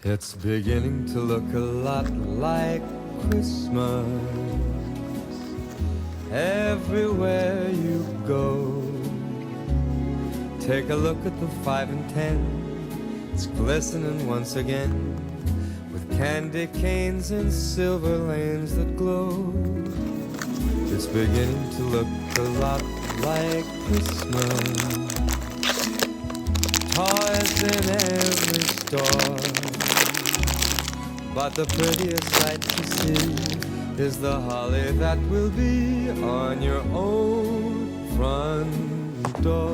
It's beginning to look a lot like Christmas everywhere you go. Take a look at the 5 and 10. It's glistening once again with candy canes and silver lanes that glow. It's beginning to look a lot like Christmas. Toys in every store, but the prettiest sight to see is the holly that will be on your own front door.